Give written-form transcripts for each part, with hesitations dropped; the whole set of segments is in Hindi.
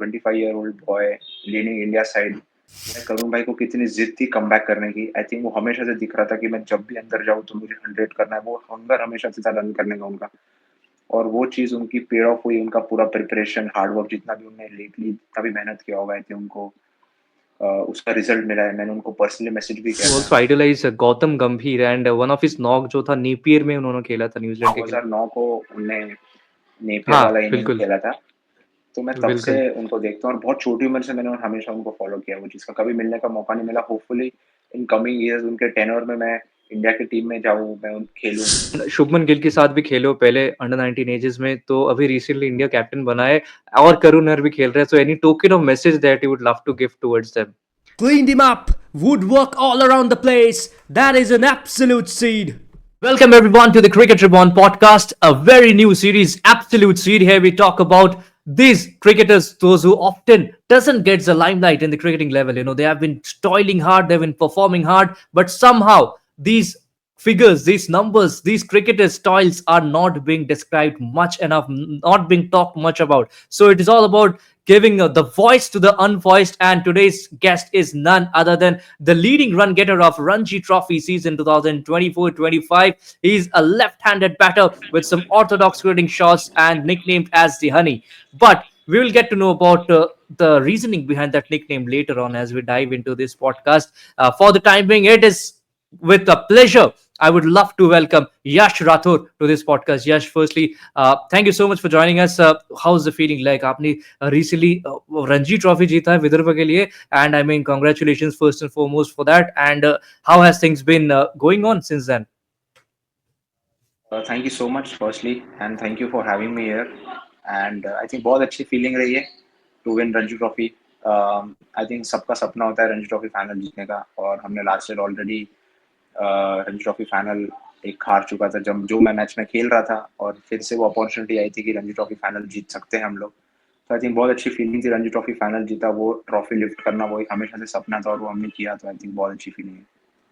25-year-old boy leading India side. Karun भाई को कितनी जिद थी कमबैक करने की। आई थिंक वो हमेशा से दिख रहा था कि मैं जब भी अंदर जाऊँ तो मुझे 100 करना है। वो हंगर हमेशा से था रन करने का उनका, और वो चीज़ उनकी पेड ऑफ हुई। उनका पूरा प्रिपरेशन, हार्ड वर्क जितना भी उन्होंने लेटली जितना भी मेहनत किया होगा, आई थिंक उनको उसका रिजल्ट मिला है। मैंने उनको पर्सनली मैसेज भी किया You था। also idolize Gautam Gambhir and one of his knock जो था नेपियर में उन्होंने खेला था न्यूजीलैंड के खिलाफ। 2009 को उनने नेपियर हाँ, वाला इनिंग बिल्कुल, खेला था। तो मैं तब से बिल्कुल। उनको देखता हूँ और बहुत छोटी उम्र से मैंने हमेशा उनको फॉलो किया। वो चीज़ का कभी मिलने का मौका नहीं मिला। होपफुली इन कमिंग ईयर्स उनके टेन्योर में मैं इंडिया की टीम में जाऊँ, मैं उन खेलूँ। शुभमन गिल के साथ भी खेले हो पहले अंडर 19 एजेस में, तो अभी रिसेंटली इंडिया कैप्टन बना है और करुण भी खेल रहे हैं। So any token of message that you would love to give towards them? Cleaned him up, woodwork all around the place. That is an absolute seed. Welcome everyone to the Cricket Reborn podcast, a very new series, Absolute Seed. Here we talk about these cricketers, those who often doesn't get the limelight in the cricketing level. You know, they have been toiling hard, they've been performing hard, but somehow these figures, these numbers, these cricketers' toils are not being described much enough, not being talked much about. So it is all about giving the voice to the unvoiced. And today's guest is none other than the leading run getter of Ranji Trophy season 2024-25. He's a left-handed batter with some orthodox cricketing shots and nicknamed as the Honey. But we will get to know about the reasoning behind that nickname later on as we dive into this podcast. For the time being, it is with a pleasure I would love to welcome Yash Rathore to this podcast. Yash, firstly, thank you so much for joining us. How's the feeling like? आपने recently Ranji Trophy जीता है विदर्भ के लिए, and I mean congratulations first and foremost for that. And how has things been going on since then? Thank you so much firstly, and thank you for having me here. And I think बहुत अच्छी फीलिंग रही है to win Ranji trophy. I think सबका सपना होता है रणजी ट्रॉफी फाइनल जीतने का, और हमने last year already Ranji trophy final एक हार चुका था जब जो मैं मैच में खेल रहा था, और फिर से वो अपॉर्चुनिटी आई थी कि रणजी ट्रॉफी फाइनल जीत सकते हैं हम लोग। तो आई थिंक बहुत अच्छी फीलिंग थी। रणजी ट्रॉफी फाइनल जीता, वो ट्रॉफी लिफ्ट करना वो एक हमेशा से सपना था और वो हमने किया। तो आई थिंक बहुत अच्छी फीलिंग है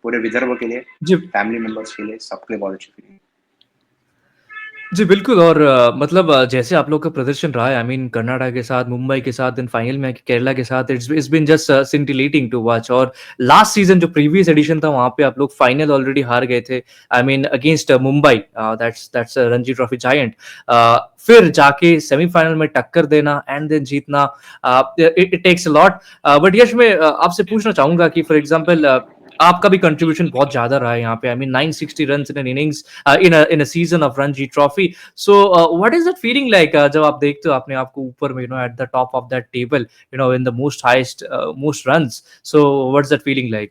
पूरे विदर्भ के लिए, जी फैमिली मेम्बर्स के लिए, सबके लिए बहुत अच्छी फीलिंग है। जी, बिल्कुल। और मतलब जैसे आप लोग का प्रदर्शन रहा है, आई मीन कर्नाटक के साथ, मुंबई के साथ, देन फाइनल में केरला के साथ, it's been just scintillating to watch. और लास्ट सीजन जो प्रीवियस एडिशन था वहाँ पे आप लोग फाइनल ऑलरेडी हार गए थे, I mean against Mumbai, that's Ranji trophy giant. फिर जाके सेमीफाइनल में टक्कर देना एंड देन जीतना, it takes a lot. But Yash, मैं आपसे पूछना चाहूंगा कि फॉर एग्जांपल आपका भी कंट्रीब्यूशन बहुत ज्यादा रहा है यहाँ पे, I mean 960 runs in an innings in a season of Ranji Trophy. So what is that feeling like जब आप देखते हो अपने आप को ऊपर में, you know, at the top of that table, you know, in the most highest most runs? So what's that feeling like?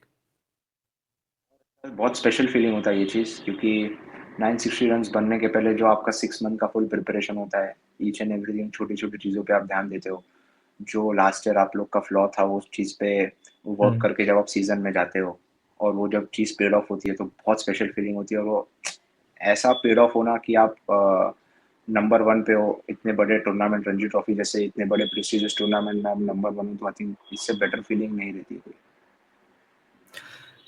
बहुत स्पेशल फीलिंग होता है ये चीज़, क्योंकि 960 रन्स बनने के पहले जो आपका 6 मंथ का फुल प्रिपरेशन होता है, ईच एंड एवरीथिंग, छोटी-छोटी चीज़ों पे आप ध्यान देते हो। जो लास्ट ईयर आप लोग का फ्लॉ था, वो उस चीज़ पे वर्क Hmm. करके जब आप सीज़न में जाते हो और वो जब चीज़ पेड ऑफ होती है, तो बहुत स्पेशल फीलिंग होती है। और वो ऐसा पेड ऑफ होना कि आप नंबर 1 पे हो, इतने बड़े टूर्नामेंट रणजी ट्रॉफी जैसे इतने बड़े प्रेस्टीजियस टूर्नामेंट में आप नंबर 1 हो, तो आई थिंक इससे बेटर फीलिंग नहीं रहती कोई।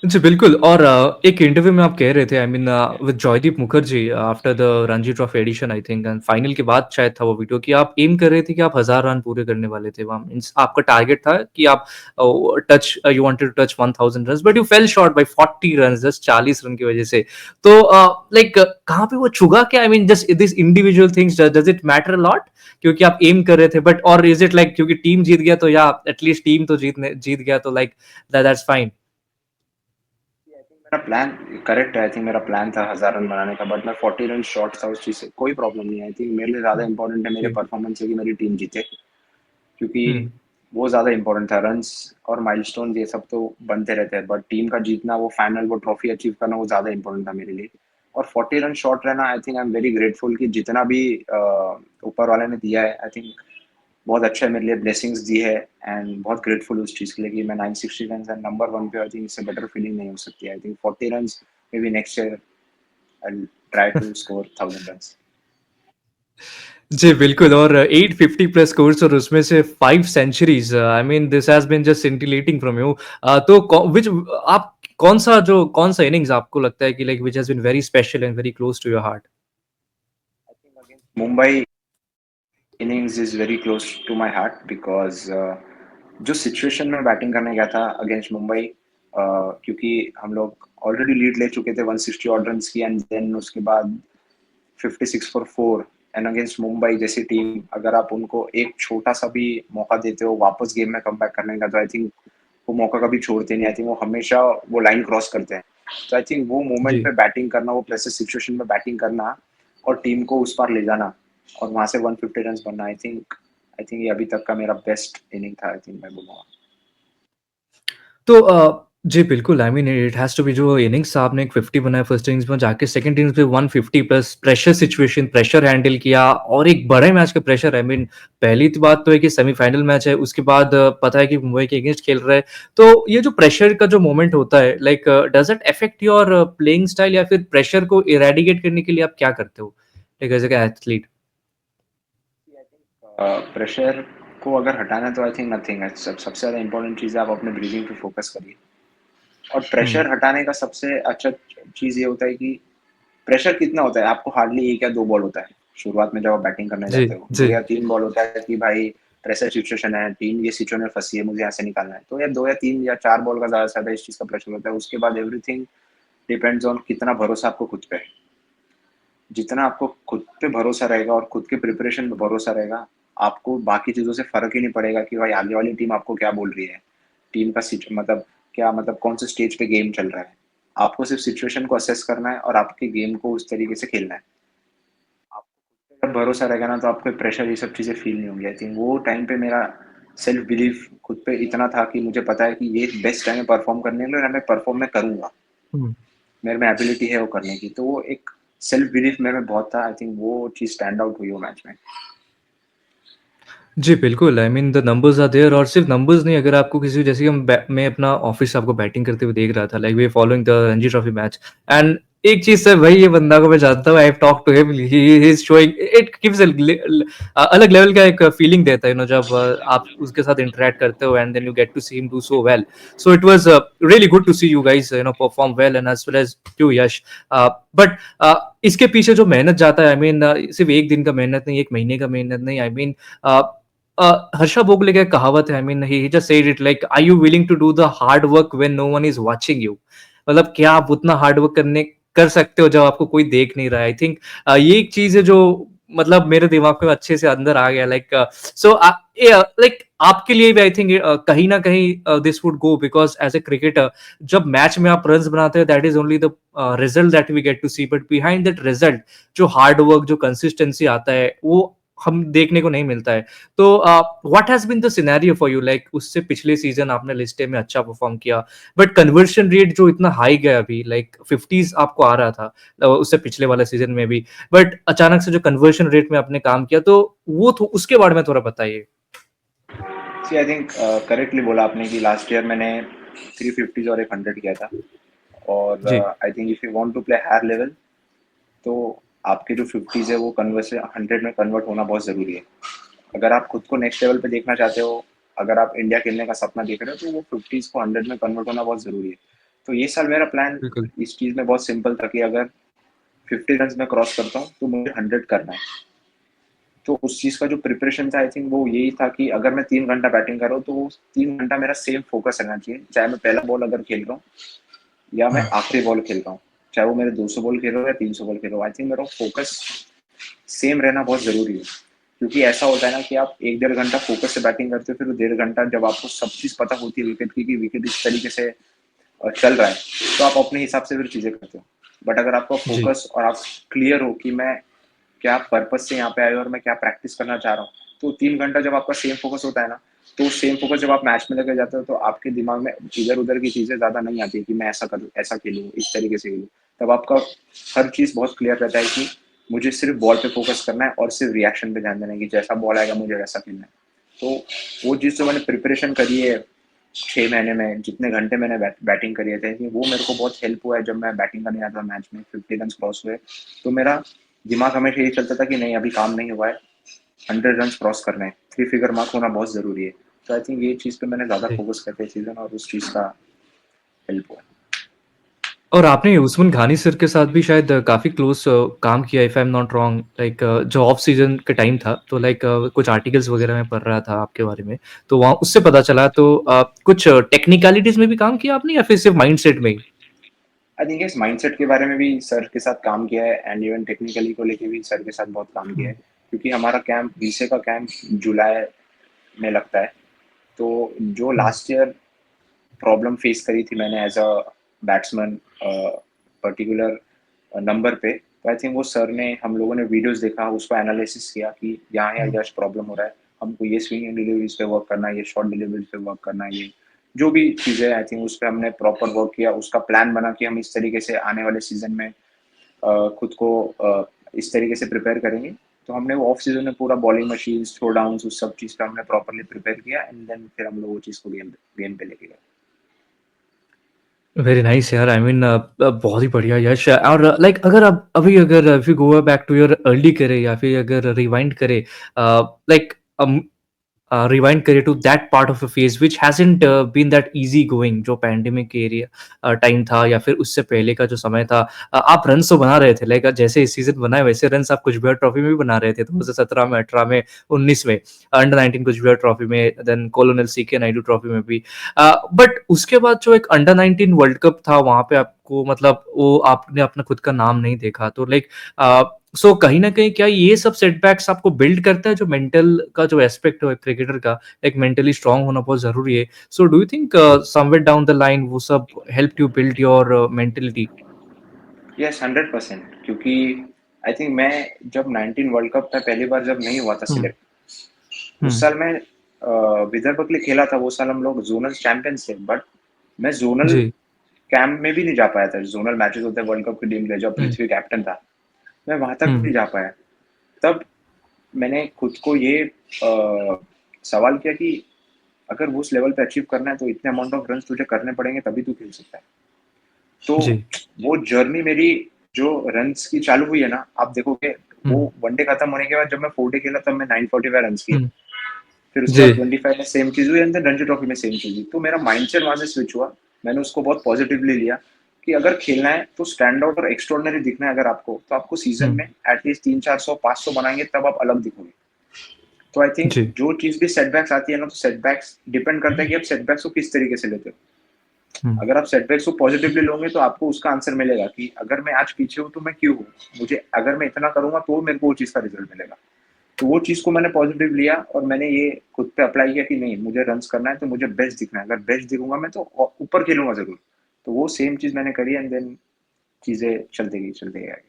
जी, बिल्कुल। और एक इंटरव्यू में आप कह रहे थे, I mean with Joydeep Mukherjee after the Ranji trophy edition, I think, and final के बाद शायद था वो वीडियो, कि आप एम कर रहे थे कि आप 1000 रन पूरे करने वाले थे वहाँ। मीन्स आपका टारगेट था कि आप you wanted to touch 1000 runs, but you fell short by 40 runs, just 40 run की वजह से। तो लाइक कहाँ पे वो छुगा क्या? I mean just this individual things, does it matter a lot? क्योंकि आप एम कर रहे थे, बट और इज इट लाइक क्योंकि टीम जीत गया तो या एटलीस्ट टीम तो जीत गया तो लाइक दैट्स फाइन? मेरा प्लान करेक्ट है। आई थिंक मेरा प्लान था 1000 रन बनाने का, बट मैं 40 रन शॉर्ट था उस चीज़ से, कोई प्रॉब्लम नहीं है। आई थिंक मेरे लिए ज़्यादा इंपॉर्टेंट है मेरे जी। परफॉर्मेंस से कि मेरी टीम जीते, क्योंकि हुँ। वो ज़्यादा इंपॉर्टेंट था। रन्स और माइलस्टोन ये सब तो बनते रहते हैं, बट टीम का जीतना, वो फाइनल, वो ट्रॉफी अचीव करना, वो ज़्यादा इंपॉर्टेंट था मेरे लिए। और 40 रन शॉर्ट रहना, I think I am very grateful कि जितना भी ऊपर वाले ने दिया है, आई थिंक बहुत अच्छा है मेरे लिए, ब्लेसिंग्स दी है। एंड बहुत ग्रेटफुल उस चीज़ के लिए कि मैं 960 रन एंड नंबर 1 पे। आई थिंक इससे बेटर फीलिंग नहीं हो सकती। I think 40 runs, may be next year I try to score 1000 runs. जी, बिल्कुल। और 850 प्लस स्कोर्स और उसमें से 5 centuries, I mean this has been just scintillating from you. तो आप कौन-सा इनिंग्स आपको लगता है कि like which has been very special and very close to your heart? Mumbai innings is very close to my heart because जो सिचुएशन में बैटिंग करने गया था अगेंस्ट मुंबई, क्योंकि हम लोग ऑलरेडी लीड ले चुके थे 160 ऑड रन की, एंड देन उसके बाद 56 फॉर 4, एंड अगेंस्ट मुंबई जैसी टीम अगर आप उनको एक छोटा सा भी मौका देते हो वापस गेम में कमबैक करने का, तो आई थिंक वो मौका कभी छोड़ते नहीं। आई थिंक वो हमेशा वो लाइन क्रॉस करते हैं। तो आई थिंक वो मोमेंट जी पे बैटिंग करना, वो प्रेशर सिचुएशन में बैटिंग करना और टीम को उस पार ले जाना और वहां से 150 रन बनना, आई थिंक ये अभी तक का मेरा बेस्ट इनिंग था, आई थिंक मैं बोलूँगा। तो जी बिल्कुल, I mean it has to be जो इनिंग्स था आपने एक 50 बनाया फर्स्ट इनिंग्स में, जाके सेकंड इनिंग्स में 150 plus pressure situation, pressure handle किया और एक बड़े मैच का प्रेशर। आई मीन पहली तो बात तो है कि सेमीफाइनल मैच है, उसके बाद पता है कि मुंबई के अगेंस्ट खेल रहा है। तो ये जो प्रेशर का जो मोमेंट होता है, like does it affect your playing style, या फिर प्रेशर को इरेडिकेट करने के लिए आप क्या करते हो? Like as a athlete? Pressure को अगर हटाना है तो आई थिंक नथिंग है। सबसे ज़्यादा इंपॉर्टेंट चीज़ है आप अपने ब्रीदिंग पे फोकस करिए। और हुँ, प्रेशर हटाने का सबसे अच्छा चीज़ ये होता है कि प्रेशर कितना होता है, आपको हार्डली 1 या 2 बॉल होता है। शुरुआत में जब आप बैटिंग करने जी, जाते हो, जी। 2 या 3 बॉल होता है कि भाई प्रेशर सिचुएशन है, टीम ये सिचुएशन में फँसी है, मुझे यहाँ से निकालना है। तो या 2 या 3 या 4 बॉल का ज़्यादा से ज़्यादा इस चीज़ का प्रेशर होता है। उसके बाद एवरीथिंग डिपेंड्स ऑन कितना भरोसा आपको खुद पे है। जितना आपको खुद पे भरोसा रहेगा और खुद के प्रिपरेशन पे भरोसा रहेगा, आपको बाकी चीज़ों से फ़र्क ही नहीं पड़ेगा कि भाई आगे वाली टीम आपको क्या बोल रही है। टीम का मतलब क्या, मतलब कौन से स्टेज पे गेम चल रहा है। आपको सिर्फ़ सिचुएशन को असेस करना है और आपके गेम को उस तरीके से खेलना है। आपको खुद पे जब भरोसा रहेगा ना, तो आपको प्रेशर ये सब चीज़ें फ़ील नहीं होंगी। आई थिंक वो टाइम पे मेरा सेल्फ बिलीफ खुद पे इतना था कि मुझे पता है कि ये बेस्ट टाइम है परफ़ॉर्म करने के लिए और मैं परफ़ॉर्म मैं करूँगा। हुँ। मेरे में एबिलिटी है वो करने की। तो वो एक सेल्फ बिलीफ मेरे में बहुत था। आई थिंक वो चीज़ स्टैंड आउट हुई वो मैच में। जी, बिल्कुल, I mean the numbers are there, और सिर्फ नंबर्स नहीं, अगर आपको किसी जैसे कि मैं अपना ऑफ़िस आपको बैटिंग करते हुए देख रहा था, like we are following the Ranji trophy match, and एक चीज़ सर, भाई ये बंदा को मैं जानता हूँ, I have talked to him, he is showing, it gives अलग लेवल का एक फीलिंग देता है, जब आप उसके साथ इंटरैक्ट करते हो and then you get to see him do so well. So it was really good to see you guys perform well, and as well as you Yash. But इसके पीछे जो मेहनत जाता है, आई मीन सिर्फ 1 दिन का मेहनत नहीं, 1 महीने का मेहनत नहीं, आई मीन हर्षा भोगले की एक कहावत है, I mean he just said it like, are you willing to do the hard work when no one is watching you? मतलब क्या आप उतना हार्ड वर्क करने कर सकते हो जब आपको कोई देख नहीं रहा है? आई थिंक ये एक चीज है जो मतलब मेरे दिमाग में अच्छे से अंदर आ गया, लाइक सो लाइक आपके लिए भी आई थिंक कहीं ना कहीं this would go, because as a cricketer जब मैच में आप रन बनाते हो, that is only the result that we get to see, but behind that result जो हार्ड वर्क, जो कंसिस्टेंसी आता है, वो हम देखने को नहीं मिलता है। तो what has been the scenario for you, like उससे पिछले सीजन आपने लिस्टे में अच्छा परफॉर्म किया, बट कन्वर्शन रेट जो इतना हाई गया अभी, लाइक 50s आपको आ रहा था उससे पिछले वाले सीजन में भी, बट अचानक से जो कन्वर्शन रेट में आपने काम किया, तो वो उसके बारे में थोड़ा बताइए। सी आई थिंक करेक्टली बोला आपने कि लास्ट ईयर मैंने 350 और एक 100 किया था। और जी I think if you want to play higher level, तो आपके जो 50s है वो कन्वर्ट से 100 में कन्वर्ट होना बहुत ज़रूरी है। अगर आप खुद को नेक्स्ट लेवल पे देखना चाहते हो, अगर आप इंडिया खेलने का सपना देख रहे हो, तो वो 50s को 100 में कन्वर्ट होना बहुत ज़रूरी है। तो ये साल मेरा प्लान बिल्कुल। इस चीज़ में बहुत सिंपल था कि अगर 50 रन में क्रॉस करता हूँ तो मुझे 100 करना है। तो उस चीज़ का जो प्रिपरेशन था, आई थिंक वो यही था कि अगर मैं 3 घंटा बैटिंग कर रहा हूँ तो वो 3 घंटा मेरा सेम फोकस रहना चाहिए, चाहे मैं पहला बॉल अगर खेल रहा हूँ या मैं आखिरी बॉल खेल रहा हूँ, चाहे वो मेरे 200 बॉल खेल रहा हूँ या 300 बॉल खेल रहा हूँ। आई थिंक मेरा फोकस सेम रहना बहुत ज़रूरी है। क्योंकि ऐसा होता है ना कि आप 1 डेढ़ घंटा फोकस से बैटिंग करते हो, फिर 1.5 घंटा जब आपको सब चीज़ पता होती है विकेट की कि विकेट इस तरीके से चल रहा है, तो आप अपने हिसाब से फिर चीज़ें करते हो। बट अगर आपका जी फोकस और आप क्लियर हो कि मैं क्या पर्पज से यहाँ पे आया और मैं क्या प्रैक्टिस करना चाह रहा हूँ, तो 3 घंटा जब आपका सेम फोकस होता है ना, तो सेम फोकस जब आप मैच में लेकर जाते हो तो आपके दिमाग में इधर उधर की चीज़ें ज़्यादा नहीं आती कि मैं ऐसा करूँ, ऐसा खेलूँ, इस तरीके से खेलूँ। तब आपका हर चीज़ बहुत क्लियर रहता है कि मुझे सिर्फ बॉल पे फोकस करना है और सिर्फ रिएक्शन पे ध्यान देना है कि जैसा बॉल आएगा मुझे वैसा खेलना है। तो वो चीज़ जो मैंने प्रिपरेशन करी है 6 महीने में, जितने घंटे मैंने बैटिंग करी है, वो मेरे को बहुत हेल्प हुआ है। जब मैं बैटिंग करने आता था मैच में 50 रन क्रॉस हुए, तो मेरा दिमाग हमेशा यही चलता था कि नहीं अभी काम नहीं हुआ है, 100 रन क्रॉस करने हैं, 3 फिगर मार्क होना बहुत ज़रूरी है। तो आई थिंक ये चीज़ पे मैंने ज़्यादा जी फोकस करते सीजन और उस चीज़ का हेल्प हुआ। और आपने उस्मान घानी सर के साथ भी शायद काफ़ी क्लोज़ काम किया if I am not wrong like जो ऑफ सीजन के टाइम था तो लाइक कुछ आर्टिकल्स वगैरह मैं पढ़ रहा था आपके बारे में, तो वहाँ उससे पता चला तो कुछ टेक्निकलिटीज़ में भी काम किया आपने या फिर सिर्फ माइंडसेट में ही? आई थिंक इस माइंडसेट के बारे में भी सर के साथ काम किया है एंड इवन टेक्निकली को लेके भी सर के साथ बहुत काम किया हुँ, है, क्योंकि हमारा कैंप बीसीए का कैंप जुलाई में लगता है। तो जो हुँ, लास्ट ईयर प्रॉब्लम फेस करी थी मैंने as a batsman particular number पे, तो आई थिंक वो सर ने, हम लोगों ने वीडियोस देखा, उसको एनालिसिस किया कि यहाँ हुँ, यहाँ प्रॉब्लम हो रहा है, हमको ये स्विंग डिलीवरीज पे वर्क करना है, ये शॉर्ट डिलीवरीज पे वर्क करना है, ये जो भी चीज़ें आई थिंक उस पर हमने प्रॉपर वर्क किया, उसका प्लान बना कि हम इस तरीके से आने वाले सीजन में खुद को इस तरीके से प्रिपेयर करेंगे। तो हमने वो ऑफ सीजन में पूरा बॉलिंग मशीन, थ्रो डाउन, उस सब चीज़ का हमने प्रॉपरली प्रिपेयर किया एंड देन फिर हम लोग वो चीज़ को गेम गेम पे लेके गए। वेरी नाइस यार आई मीन बहुत ही बढ़िया यश और लाइक अगर अब अभी अगर if you go back to your early career या फिर अगर रिवाइंड करें like rewind career to that part of a phase which hasn't been that easy going जो पैंडेमिक एरिया टाइम था या फिर उससे पहले का जो समय था आप रन तो बना रहे थे लाइक जैसे इस सीजन बनाए वैसे रन आप कुछ भी ट्रॉफी में भी बना रहे थे 2017 में 18 में 19 में अंडर 19 कुछ भी ट्रॉफी में then colonel CK Naidu trophy में भी बट उसके बाद जो एक अंडर 19 वर्ल्ड कप था वहां पे आपको मतलब वो आपने अपना खुद का नाम नहीं देखा तो लाइक सो कहीं न कहीं क्या ये सब सेटबैक्स आपको बिल्ड करता है जो मेंटल का जो एस्पेक्ट है क्रिकेटर का, एक मेंटली स्ट्रांग होना बहुत ज़रूरी है। So do you think somewhere down the line वो सब helped you build your mentality? Yes 100%, क्योंकि आई थिंक मैं जब 19 वर्ल्ड कप था पहली बार जब नहीं हुआ था हुँ, सिलेक्ट, उस हुँ, साल मैं विदर्भ के लिए खेला था, वो साल हम लोग जोनल चैंपियंस थे, बट मैं जोनल जी, कैंप में भी नहीं जा पाया था। जोनल मैचेस होते हैं वर्ल्ड कप की टीम के, जब हुँ, पृथ्वी कैप्टन था, मैं वहां तक हुँ, नहीं जा पाया। तब मैंने खुद को ये सवाल किया कि अगर वो उस लेवल पे अचीव करना है तो इतने अमाउंट ऑफ रन तुझे करने पड़ेंगे तभी तू खेल सकता है। तो जी, वो जर्नी मेरी जो रन्स की चालू हुई है ना, आप देखोगे वो हुँ, वनडे खत्म होने के बाद जब मैं 4डे खेला तब मैं 945 रन्स किए। हुँ, फिर उसके जी, बाद 25 में सेम चीज़ हुई एंड देन रणजी ट्रॉफी में सेम चीज़ हुई। तो मेरा माइंडसेट वहाँ से स्विच हुआ। मैंने उसको बहुत पॉजिटिवली लिया कि अगर खेलना है तो स्टैंड आउट और एक्स्ट्राऑर्डिनरी दिखना है अगर आपको, तो आपको सीज़न हुँ, में एटलीस्ट 300-400, 500 बनाएँगे तब आप अलग दिखोगे। तो आई थिंक जी, जो चीज़ भी सेटबैक्स आती है ना, तो सेटबैक्स डिपेंड करता है कि आप सेटबैक्स को किस तरीके से लेते हो। हुँ, अगर आप सेटबैक्स को पॉजिटिवली लोगे तो आपको उसका आंसर मिलेगा कि अगर मैं आज पीछे हूँ तो मैं क्यों हूँ? मुझे अगर मैं इतना करूँगा तो मेरे को वो चीज़ का रिजल्ट मिलेगा। तो वो चीज़ को मैंने पॉजिटिव लिया और मैंने ये खुद पे अप्लाई किया कि नहीं, मुझे रन्स करना है तो मुझे बेस्ट दिखना है। अगर बेस्ट दिखूँगा मैं तो ऊपर खेलूँगा ज़रूर। तो वो सेम चीज़ मैंने करी एंड देन चीज़ें चलती गई आगे।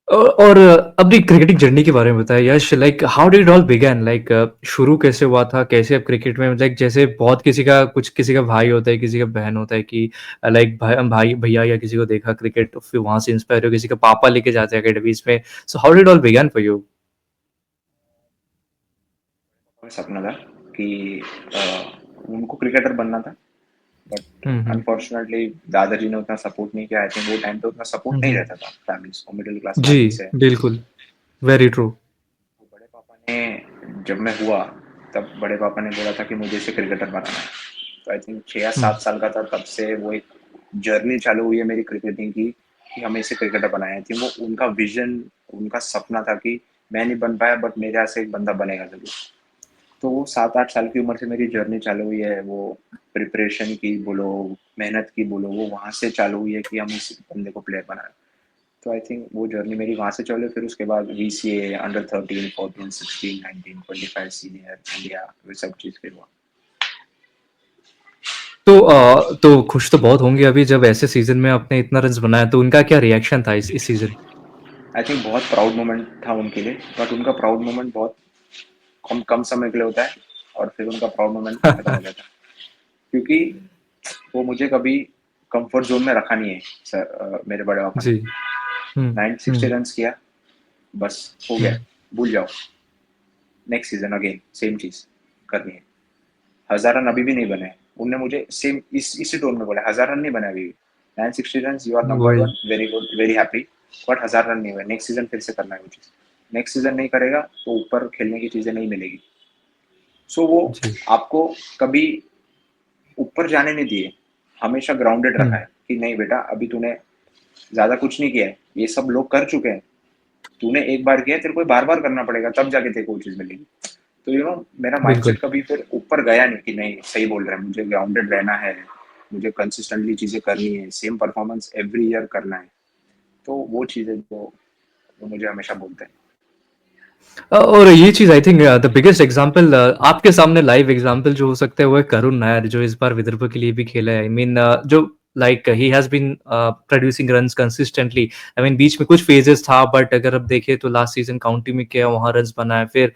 और अपनी क्रिकेटिंग जर्नी के बारे में बताएं Yash like how did it all begin like शुरू कैसे हुआ था कैसे आप क्रिकेट में लाइक जैसे बहुत किसी का भाई होता है किसी का बहन होता है कि लाइक भाई भैया या किसी को देखा क्रिकेट फिर वहां से इंस्पायर हो किसी का पापा लेके जाते हैं अकेडमीज में so how did all began for you? सपना था कि उनको क्रिकेटर बनना था, बट हम्म, अनफॉर्चुनेटली दादाजी ने उतना सपोर्ट नहीं किया। आई थिंक वो टाइम पे उतना सपोर्ट नहीं हम्म, रहता था फैमिलीज़ को, मिडिल क्लास जी फैमिली से। बिल्कुल वेरी ट्रू। तो बड़े पापा ने, जब मैं हुआ तब बड़े पापा ने बोला था कि मुझे इसे क्रिकेटर बनाना है। तो आई थिंक 6 या 7 साल का था तब से वो एक जर्नी चालू हुई है मेरी क्रिकेटिंग की कि हमें इसे क्रिकेटर बनाया है। थी वो उनका विजन, उनका सपना था कि मैं नहीं बन पाया बट मेरे यहाँ से एक बंदा बनेगा ज़रूर। तो वो 7-8 साल की उम्र से मेरी जर्नी चालू हुई है। वो प्रिपरेशन की बोलो, मेहनत की बोलो, वो वहाँ से चालू हुई है कि हम इस बंदे को प्लेयर बनाएँ। तो आई थिंक वो जर्नी मेरी वहाँ से चली। फिर उसके बाद वीसीए, अंडर 13, 14, 16, 19, 25 सीनियर इंडिया, वो सब चीज़ फिर हुआ। तो खुश तो बहुत होंगे अभी जब ऐसे सीजन में आपने इतना रन्स बनाया तो उनका क्या रिएक्शन था इस सीजन? आई थिंक बहुत प्राउड मोमेंट था उनके लिए, बट उनका प्राउड मोमेंट बहुत कम कम समय के लिए होता है और फिर उनका प्राउड मोमेंट खत्म हो जाता है। क्योंकि वो मुझे कभी कंफर्ट जोन में रखा नहीं है सर, मेरे बड़े पापा ने। जी, हुँ, 960 हुँ, रन्स किया, बस हो हुँ, गया, भूल जाओ, नेक्स्ट सीजन अगेन सेम चीज़ करनी है। 1000 रन अभी भी नहीं बने। उनने मुझे सेम इसी टोन में बोला, 1000 रन नहीं बने अभी भी। 960 रन्स, यू आर नंबर वही, 1, very good, very happy, but 1000 run नहीं हुए। नेक्स्ट सीजन फिर से करना है वो चीज़। नेक्स्ट सीजन नहीं करेगा तो ऊपर खेलने की चीज़ें नहीं मिलेगी। सो वो जी, आपको कभी ऊपर जाने नहीं दिए, हमेशा ग्राउंडेड हुँ, रखा है। कि नहीं बेटा अभी तूने ज्यादा कुछ नहीं किया है, ये सब लोग कर चुके हैं, तूने एक बार किया, तेरे को बार बार करना पड़ेगा तब जाके तेरे को वो चीज मिलेगी। तो मेरा बिल्कुल। माइंडसेट कभी फिर ऊपर गया नहीं कि नहीं सही बोल रहा है, मुझे ग्राउंडेड रहना है, मुझे कंसिस्टेंटली चीजें करनी है, सेम परफॉर्मेंस एवरी ईयर करना है। तो वो चीजें जो वो मुझे हमेशा बोलते हैं। और ये चीज I think the biggest example आपके सामने लाइव एग्जांपल जो हो सकता है वो है करुण नायर, जो इस बार विदर्भ के लिए भी खेला है। आई मीन जो like he has been producing runs consistently. I mean बीच में कुछ फेजेस था, बट अगर अब देखें तो लास्ट सीजन काउंटी में किया, वहां रन्स बनाया, फिर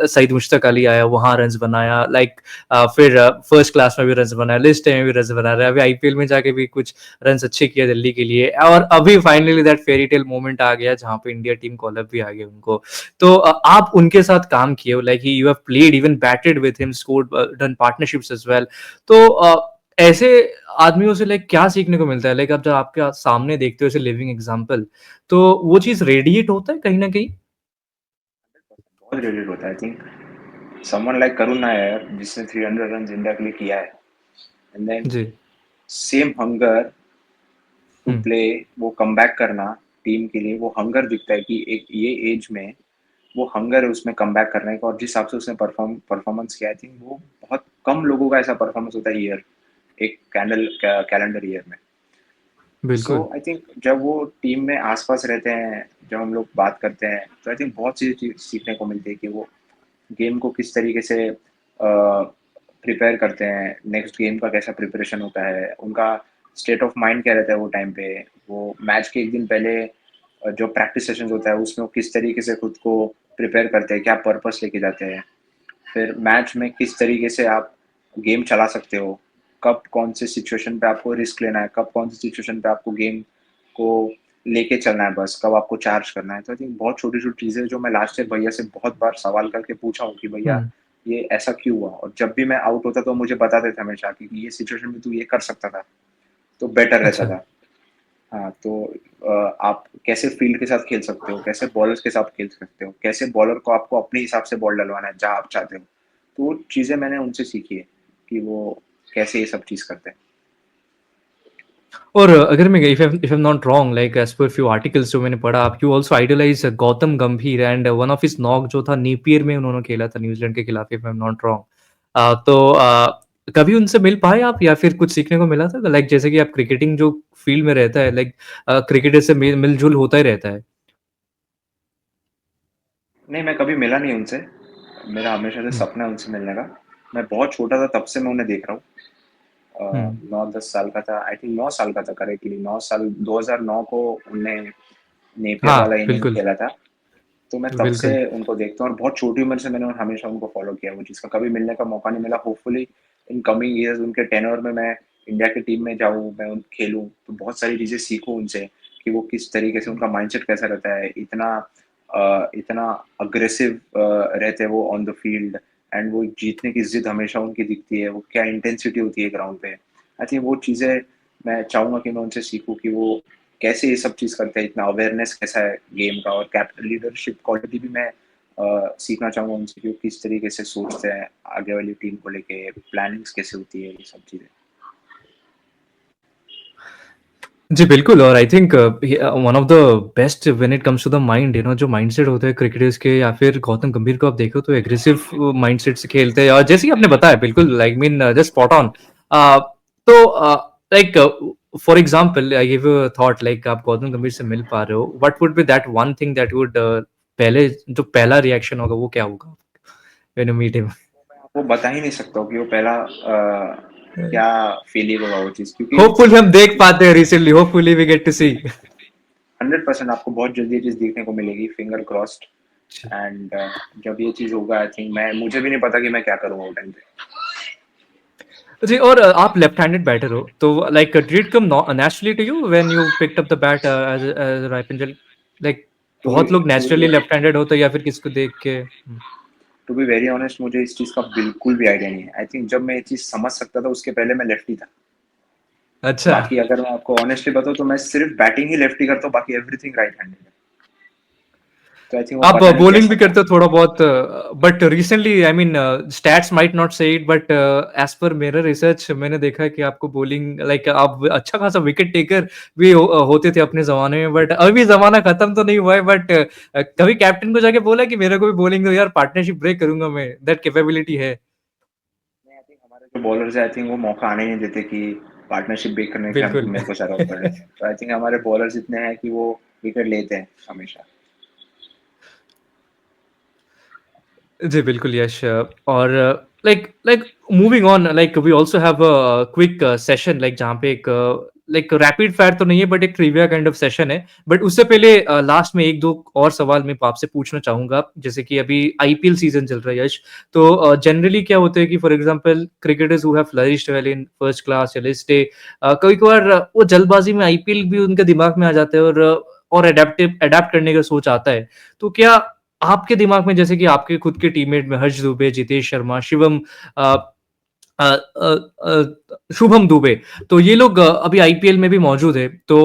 सईद मुश्ताक अली आया, वहां रन्स बनाया, लाइक फिर फर्स्ट क्लास में भी रन्स बनाया, लिस्ट में भी रन्स बना रहा है, अभी आईपीएल में जाके भी कुछ रन्स अच्छे किए दिल्ली के लिए, और अभी finally that fairy tale moment आ गया जहां पे इंडिया टीम कॉल अप भी आ गया उनको। तो आप उनके साथ काम किए हो, like you have played even batted with him, scored, done partnerships as well. तो ऐसे आदमियों से लाइक क्या सीखने को मिलता है? लाइक आप जब आपके सामने देखते हो ऐसे लिविंग एग्जांपल, तो वो चीज रेडिएट होता है कहीं ना कहीं। बहुत रिलेटेड होता है। I think someone like Karun Nair जिसने 300 रन इंडिया के लिए किया है, एंड देन जी। Same hunger to hmm. Play, वो कमबैक करना टीम के लिए, वो हंगर दिखता है कि एक ये एज में वो हंगर है उसमें कमबैक करने का, और जिस हिसाब से उसने परफॉर्मेंस किया, आई थिंक वो बहुत कम लोगों का ऐसा परफॉर्मेंस होता है ईयर, एक कैलेंडर ईयर में। सो बिल्कुल। आई थिंक जब वो टीम में आसपास रहते हैं, जब हम लोग बात करते हैं, तो आई थिंक बहुत सी चीज सीखने को मिलती है कि वो गेम को किस तरीके से प्रिपेयर करते हैं, नेक्स्ट गेम का कैसा प्रिपरेशन होता है, उनका स्टेट ऑफ माइंड क्या रहता है वो टाइम पे, वो मैच के एक दिन पहले जो प्रैक्टिस सेशन होता है उसमें वो किस तरीके से खुद को प्रिपेयर करते हैं, क्या पर्पस लेके जाते हैं, फिर मैच में किस तरीके से आप गेम चला सकते हो, कब कौन से सिचुएशन पे आपको रिस्क लेना है, कब कौन सी सिचुएशन पे आपको गेम को लेके चलना है, बस कब आपको चार्ज करना है। तो आई थिंक बहुत छोटी छोटी चीज़ें जो मैं लास्ट ईयर भैया से बहुत बार सवाल करके पूछा हूँ कि भैया हम्म। ये ऐसा क्यों हुआ, और जब भी मैं आउट होता तो मुझे बताते थे हमेशा कि ये सिचुएशन में तू ये कर सकता था तो बेटर रहता अच्छा। था। हाँ, तो आप कैसे फील्ड के साथ खेल सकते हो, कैसे बॉलर्स के साथ खेल सकते हो, कैसे बॉलर को आपको अपने हिसाब से बॉल डलवाना है जहाँ आप चाहते हो। तो वो चीज़ें मैंने उनसे सीखी है कि वो कैसे ये सब चीज़ करते हैं। और अगर मैं if I am not wrong, like as per few articles जो मैंने पढ़ा, आप you also idolize Gautam Gambhir, and one of his knock जो था नेपियर में उन्होंने खेला था न्यूजीलैंड के खिलाफ, if I am not wrong. तो कभी उनसे मिल पाए आप, या फिर कुछ सीखने को मिला था? लाइक जैसे कि आप क्रिकेटिंग जो फील्ड में रहता है, लाइक क्रिकेटर से मिलजुल होता ही रहता है। नहीं, मैं कभी मिला नहीं उनसे, मेरा हमेशा से हम्म। सपना है उनसे मिलने का। मैं बहुत छोटा था तब से मैं उन्हें देख रहा हूँ। हम्म। 9-10 साल का था, आई थिंक 9 साल का था करेक्टली, 9 साल, 2009 को उनने नेपियर वाला हाँ इनिंग बिल्कुल। खेला था। तो मैं तब से बिल्कुल। उनको देखता हूँ और बहुत छोटी उम्र से मैंने हमेशा उनको फॉलो किया। वो चीज़ का कभी मिलने का मौका नहीं मिला। होपफुली इन कमिंग ईयर्स उनके टेन्योर में मैं इंडिया की टीम में जाऊँ, मैं उन खेलूँ, तो बहुत सारी चीज़ें सीखूँ उनसे कि वो किस तरीके से, उनका माइंडसेट कैसा रहता है, इतना अग्रेसिव रहते हैं वो ऑन द फील्ड, एंड वो जीतने की जिद हमेशा उनकी दिखती है, वो क्या इंटेंसिटी होती है ग्राउंड पे। आई थिंक वो चीज़ें मैं चाहूँगा कि मैं उनसे सीखूँ कि वो कैसे ये सब चीज़ करते हैं, इतना अवेयरनेस कैसा है गेम का, और कैप लीडरशिप क्वालिटी भी मैं सीखना चाहूँगा उनसे कि वो किस तरीके से सोचते हैं आगे वाली टीम को लेके, प्लानिंग्स कैसे होती है, ये सब चीज़ें। जी बिल्कुल। और I think one of the best when it comes to the mind, जो माइंडसेट होते हैं क्रिकेटर्स के, या फिर गौतम गंभीर को आप देखो तो एग्रेसिव माइंडसेट से खेलते हैं, और जैसे कि आपने बताया बिल्कुल, like mean just spot on. तो like for example I give a thought, like आप गौतम गंभीर से मिल पा रहे हो, what would be that one thing that would पहले जो पहला रिएक्शन होगा वो क्या होगा व्हेन यू मीट हिम? मैं आपको बता ही नहीं सकता हूँ कि वो पहला क्या फीलिंग होगा वो चीज़, क्योंकि होपफुली हम देख पाते हैं recently, hopefully we get to see. 100% आपको बहुत जल्दी ये चीज़ देखने को मिलेगी, फिंगर क्रॉस्ड। एंड जब ये चीज़ होगा, आई थिंक मुझे भी नहीं पता कि मैं क्या करूँगा वो टाइम पे। जी। और आप लेफ्ट हैंडेड बैटर हो, तो like did it come naturally to you when you picked up the bat as right hander? Like to बहुत लोग टू नेचुरली लेफ्ट हैंडेड होते हैं, या फिर किसको देख के? टू बी वेरी ऑनेस्ट, मुझे इस चीज़ का बिल्कुल भी आइडिया नहीं है। आई थिंक जब मैं ये चीज़ समझ सकता था उसके पहले मैं लेफ्टी था। अच्छा। बाकी अगर मैं आपको ऑनेस्टली बताऊँ तो मैं सिर्फ बैटिंग ही लेफ्टी करता हूँ, बाकी एवरीथिंग राइट हैंडेड है। तो आई थिंक वो आप पता नहीं बॉलिंग कैसा भी था। करते हो थोड़ा बहुत, but recently I mean stats might not से इट, बट एज पर मेरा रिसर्च मैंने देखा है कि आपको बॉलिंग लाइक आप अच्छा खासा विकेट टेकर भी होते थे अपने जमाने में, बट अभी जमाना खत्म तो नहीं हुआ है, बट कभी कैप्टन को जाके बोला कि मेरे को भी बॉलिंग दो यार, पार्टनरशिप ब्रेक करूंगा मैं, दैट कैपेबिलिटी है? नहीं, आई थिंक हमारे जो बॉलर्स है आई थिंक वो मौका आने ही नहीं देते कि पार्टनरशिप ब्रेक करने का बिल्कुल। मेरे को जरूरत पड़े। तो आई थिंक हमारे बॉलर्स इतने हैं कि वो विकेट लेते हैं हमेशा। जी, बिल्कुल यश। और like like moving on, like we also have a quick session like जहाँ पे एक लाइक रैपिड फायर तो नहीं है बट एक ट्रिविया काइंड ऑफ सेशन है। बट उससे पहले लास्ट में 1-2 और सवाल मैं आपसे पूछना चाहूँगा। जैसे कि अभी आईपीएल सीज़न चल रहा है यश, तो जनरली क्या होता है कि for example cricketers who have flourished well in first class या लिस्ट डे, कभी-कभार वो जल्दबाजी में आईपीएल भी उनके दिमाग में आ जाता है, और अडैप्ट करने का सोच आता है। तो क्या आपके दिमाग में, जैसे कि आपके खुद के टीममेट में हर्ष दुबे, जितेश शर्मा, शिवम अ अ अ शुभम दुबे, तो ये लोग अभी आईपीएल में भी मौजूद है। तो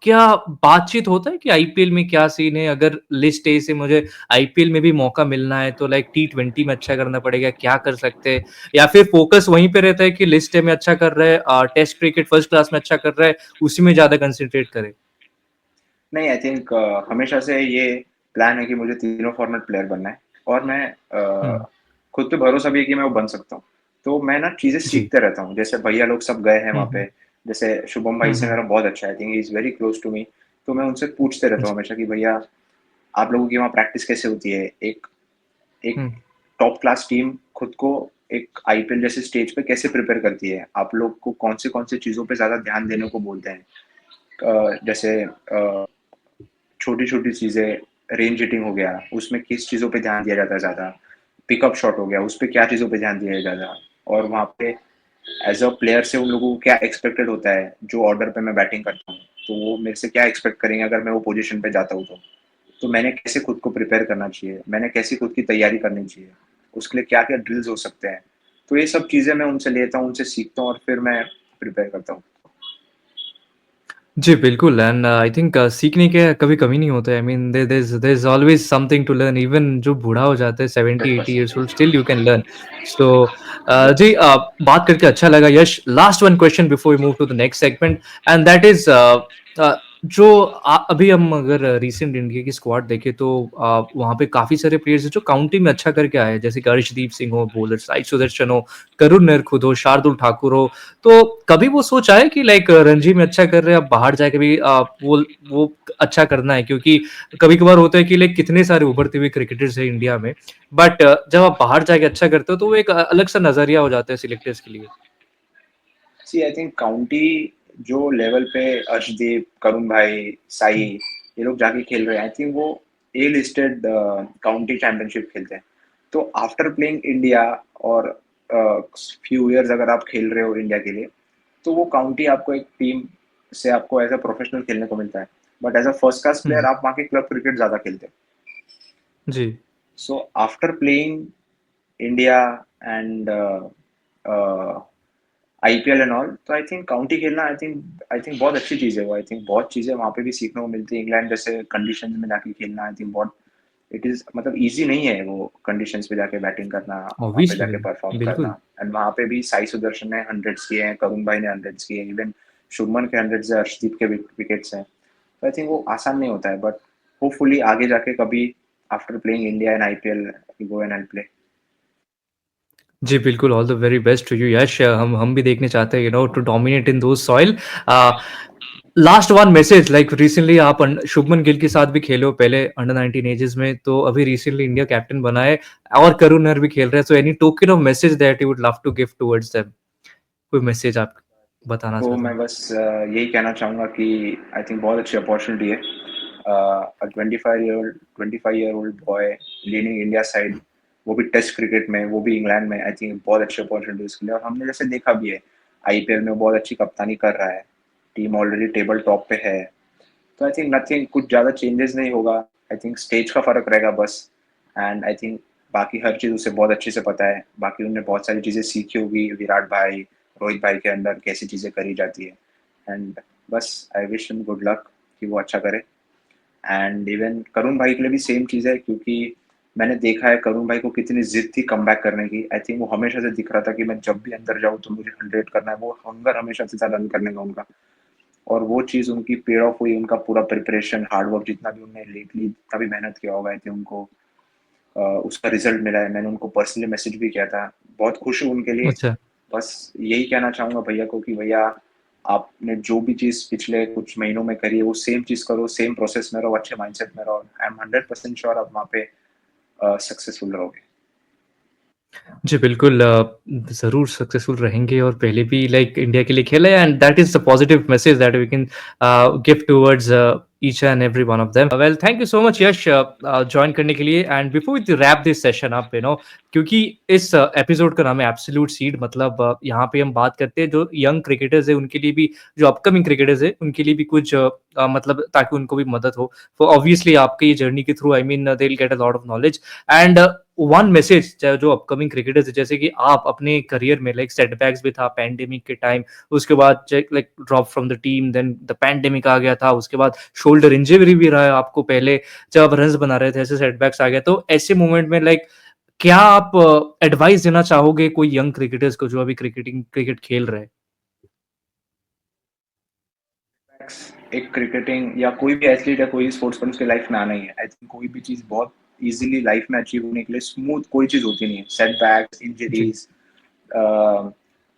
क्या बातचीत होता है कि आईपीएल में क्या सीन है? अगर लिस्ट ए से मुझे आईपीएल में भी मौका मिलना है तो लाइक टी20 में अच्छा करना पड़ेगा, क्या कर सकते हैं? या फिर फोकस वहीं पे रहता है कि लिस्ट ए में अच्छा कर रहा है, टेस्ट क्रिकेट फर्स्ट क्लास में अच्छा कर रहा है, उसी में ज़्यादा कंसंट्रेट करें? नहीं, आई थिंक हमेशा से ये प्लान है कि मुझे तीनों फॉर्मेट प्लेयर बनना है और मैं हुँ, खुद पे भरोसा भी है कि मैं वो बन सकता हूँ। तो मैं ना चीज़ें जी। सीखते रहता हूँ। जैसे भैया लोग सब गए हैं हुँ, वहाँ पे, हुँ। जैसे शुभम भाई हुँ, से हुँ। मेरा बहुत अच्छा है, I think he is very close to me. तो मैं उनसे पूछते रहता हूँ जी। हमेशा कि भैया आप लोगों की वहाँ प्रैक्टिस कैसे होती है? एक एक हुँ, टॉप क्लास टीम खुद को एक आईपीएल जैसे स्टेज पे कैसे प्रिपेयर करती है? आप लोग को कौन से चीज़ों पे ज़्यादा ध्यान देने को बोलते हैं? जैसे छोटी-छोटी चीज़ें, रेंज हिटिंग हो गया, उसमें किस चीज़ों पे ध्यान दिया जाता है ज़्यादा? पिकअप शॉट हो गया, उसपे क्या चीज़ों पे ध्यान दिया जाता है? और वहाँ पे एज़ अ प्लेयर से उन लोगों को क्या एक्सपेक्टेड होता है, जो ऑर्डर पे मैं बैटिंग करता हूँ? तो वो मेरे से क्या एक्सपेक्ट करेंगे अगर मैं वो पोज़ीशन पे जाता हूँ तो? तो मैंने कैसे खुद को प्रिपेयर करना चाहिए? मैंने कैसी खुद की तैयारी करनी चाहिए? उसके लिए क्या-क्या ड्रिल्स हो सकते हैं? तो ये सब चीज़ें मैं उनसे लेता हूँ, उनसे सीखता हूँ और फिर मैं प्रिपेयर करता हूँ। जी, बिल्कुल। एंड आई थिंक सीखने के कभी कमी नहीं होता है। I mean there is always something to learn, even जो बूढ़ा हो जाता है 70-80 years 100%। Old, still you can learn. So yes. जी, बात करके अच्छा लगा Yash. Last one question before we move to the next segment, and that is जो अभी हम अगर रीसेंट इंडिया की स्क्वाड देखें तो वहाँ पे काफ़ी सारे प्लेयर्स हैं जो काउंटी में अच्छा करके आए हैं। जैसे कि अर्शदीप सिंह हो, बॉलर साई सुदर्शन हो, करुण नर खुद हो, शार्दुल ठाकुर हो। तो कभी वो सोचा है कि लाइक रणजी में अच्छा कर रहे हैं, अब बाहर जाके भी वो अच्छा करना है? क्योंकि कभी-कभार होता है कि लाइक कितने सारे उभरते हुए क्रिकेटर्स हैं इंडिया में, बट जब आप बाहर जाके अच्छा करते हो तो वो एक अलग-सा नज़रिया हो जाता है सिलेक्टर्स के लिए। सी आई थिंक काउंटी जो लेवल पे अर्शदीप, करुण भाई, साई हुँ, ये लोग जाके खेल रहे हैं, आई थिंक वो ए लिस्टेड काउंटी चैंपियनशिप खेलते हैं। तो आफ्टर प्लेइंग इंडिया और फ्यू इयर्स अगर आप खेल रहे हो इंडिया के लिए, तो वो काउंटी आपको एक टीम से आपको एज़ अ प्रोफेशनल खेलने को मिलता है। But as a first class player हुँ, आप वहाँ के क्लब क्रिकेट ज़्यादा खेलते हो। जी। So after playing India and IPL and all, तो आई थिंक काउंटी खेलना आई थिंक बहुत अच्छी चीज़ है वो। आई थिंक बहुत चीज़ें वहाँ पे भी सीखने को मिलती है। इंग्लैंड जैसे कंडीशंस में जाके खेलना आई थिंक बहुत इट इज़ मतलब ईज़ी नहीं है वो कंडीशंस पे जाके बैटिंग करना, वहाँ पे ऑब्वियसली, जाके परफॉर्म बिल्कुल। करना। एंड वहाँ पे भी साई सुदर्शन ने हंड्रेड्स किए हैं, करुण भाई ने हंड्रेड्स किए हैं, इवन शुभमन के हंड्रेड्स है, अर्शदीप के विकेट्स हैं। तो आई थिंक वो आसान नहीं होता है, बट होपफुली आगे जाके कभी after playing India and IPL go and play. जी, बिल्कुल, all the very best to you Yash. हम भी देखने चाहते हैं to dominate in those soil. Uh, last one message, like recently आप शुभमन गिल के साथ भी खेले हो पहले अंडर 19 एजेस में, तो अभी रिसेंटली इंडिया कैप्टन बना है और करुण नर भी खेल रहे हैं। So any token of message that you would love to give towards them? कोई मैसेज आप बताना तो चाहते मैं हो? बस यही कहना चाहूँगा कि आई थिंक बहुत अच्छी अपॉर्चुनिटी है। अ 25 year old boy leading India side, वो भी टेस्ट क्रिकेट में, वो भी इंग्लैंड में, आई थिंक बहुत अच्छी अपॉर्चुनिटी है उसके लिए। और हमने जैसे देखा भी है, आईपीएल में बहुत अच्छी कप्तानी कर रहा है, टीम ऑलरेडी टेबल टॉप पे है। तो आई थिंक नथिंग कुछ ज़्यादा चेंजेस नहीं होगा। आई थिंक स्टेज का फ़र्क रहेगा बस। एंड आई थिंक बाकी हर चीज़ उसे बहुत अच्छे से पता है। बाकी उन्होंने बहुत सारी चीज़ें सीखी होगी विराट भाई, रोहित भाई के अंडर कैसी चीज़ें करी जाती है। एंड बस I wish him good luck कि वो अच्छा करे। एंड इवन करुण भाई के लिए भी सेम चीज़ है, क्योंकि मैंने देखा है करुण भाई को कितनी जिद थी कमबैक करने की। आई थिंक वो हमेशा से दिख रहा था कि मैं जब भी अंदर जाऊँ तो मुझे 100 करना है, वो हंगर हमेशा से था रन करने का उनका, और वो चीज़ उनकी पेड ऑफ हुई। उनका पूरा प्रिपरेशन, हार्ड वर्क, जितना भी उन्होंने लेटली जितना भी मेहनत किया होगा, आई थिंक उनको उसका रिजल्ट मिला है। मैंने उनको पर्सनली मैसेज भी किया था, बहुत खुश हूँ उनके लिए। अच्छा। बस यही कहना चाहूँगा भैया को कि भैया आपने जो भी चीज़ पिछले कुछ महीनों में करी है वो सेम चीज़ करो, सेम प्रोसेस में रहो, अच्छे माइंडसेट में रहो। आई एम 100% श्योर आप वहाँ पे सक्सेसफुल रहोगे। जी बिल्कुल, ज़रूर सक्सेसफुल रहेंगे और पहले भी लाइक इंडिया के लिए खेले and that is the positive message that we can give towards each and every one of them. Well thank you so much Yash join करने के लिए। And before we wrap this session up, you know, क्योंकि इस एपिसोड का नाम है एब्सोल्यूट सीड, मतलब यहाँ पे हम बात करते हैं जो यंग क्रिकेटर्स है उनके लिए भी, जो अपकमिंग क्रिकेटर्स है उनके लिए भी कुछ मतलब ताकि उनको भी मदद हो। तो ऑब्वियसली आपके ये जर्नी के through I mean they will get a lot of knowledge and one message जो अपकमिंग क्रिकेटर्स है, जैसे कि आप अपने करियर में लाइक सेटबैक्स भी था पैंडेमिक के टाइम, उसके बाद like drop from the team, then the pandemic आ गया था, उसके बाद शोल्डर इंजरी भी रहा है आपको पहले जब आप रन्स बना रहे थे, ऐसे सेटबैक्स आ गया। तो ऐसे मोमेंट में लाइक क्या आप एडवाइस देना चाहोगे कोई यंग क्रिकेटर्स को जो अभी क्रिकेट खेल रहे हैं? एक क्रिकेटिंग या कोई भी एथलीट है, कोई भी स्पोर्ट्स पर्सन की लाइफ में आना ही है। आई थिंक कोई भी चीज़ बहुत इजीली लाइफ में अचीव होने के लिए स्मूथ कोई चीज़ होती नहीं है। सेटबैक्स, जी इंजरीज,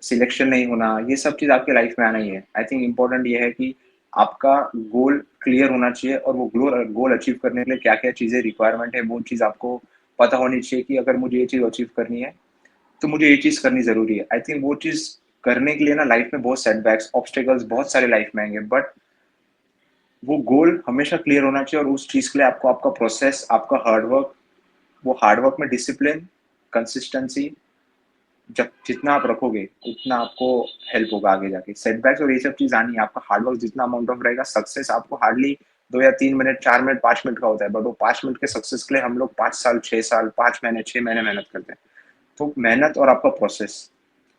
सिलेक्शन नहीं होना, ये सब चीज़ आपके लाइफ में आना ही है। आई थिंक इम्पोर्टेंट ये है कि आपका गोल क्लियर होना चाहिए, और वो गोल अचीव करने के लिए क्या क्या चीज़ें रिक्वायरमेंट है वो चीज़ आपको पता होनी चाहिए कि अगर मुझे ये चीज़ अचीव करनी है तो मुझे ये चीज़ करनी ज़रूरी है। आई थिंक वो चीज़ करने के लिए ना लाइफ में बहुत सेटबैक्स, ऑब्स्टेकल्स बहुत सारे लाइफ में आएंगे, बट वो गोल हमेशा क्लियर होना चाहिए। और उस चीज़ के लिए आपको आपका प्रोसेस, आपका हार्डवर्क, वो हार्डवर्क में डिसिप्लिन, कंसिस्टेंसी, जब जितना आप रखोगे उतना आपको हेल्प होगा आगे जाके। सेटबैक्स और ये सब चीज़ आनी है, आपका हार्डवर्क जितना अमाउंट ऑफ रहेगा, सक्सेस आपको हार्डली 2 या 3 मिनट, 4 मिनट, 5 मिनट का होता है, बट वो 5 मिनट के सक्सेस के लिए हम लोग 5 साल, 6 साल, 5 महीने, 6 महीने मेहनत करते हैं। तो मेहनत और आपका प्रोसेस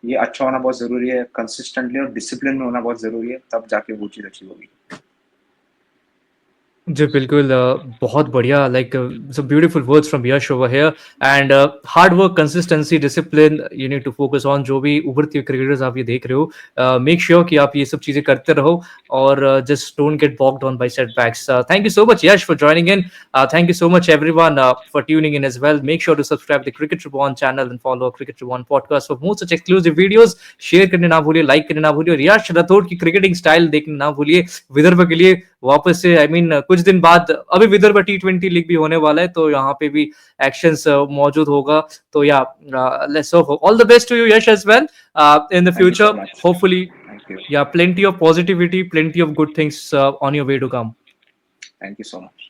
ये अच्छा होना बहुत ज़रूरी है, कंसिस्टेंटली और डिसिप्लिन में होना बहुत ज़रूरी है, तब जाके वो चीज़ अचीव होगी। जी बिल्कुल, बहुत बढ़िया, like some beautiful words from Yash over here and hard work, consistency, discipline you need to focus on. जो भी उभरती हुई क्रिकेटर्स आप ये देख रहे हो, मेक श्योर कि आप ये सब चीजें करते रहो और just don't get bogged on by setbacks. Thank you so much Yash for joining in, thank you so much everyone for tuning in as well. Make sure to subscribe the Cricket Ribbon channel and follow Cricket Ribbon podcast for more such exclusive videos. Share करने ना भूलिए, लाइक करने ना भूलिए, और यश राठौड़ की क्रिकेटिंग स्टाइल देखने ना भूलिए। विदर्भ के लिए वापस से आई मीन कुछ दिन बाद अभी विदर्भ T20 लीग भी होने वाला है, तो यहाँ पे भी एक्शंस मौजूद होगा। तो या let's hope all the best to you Yash as well in the thank you so future, much. Hopefully thank you. yeah, plenty of positivity, plenty of good things on your way to come. Thank you so much.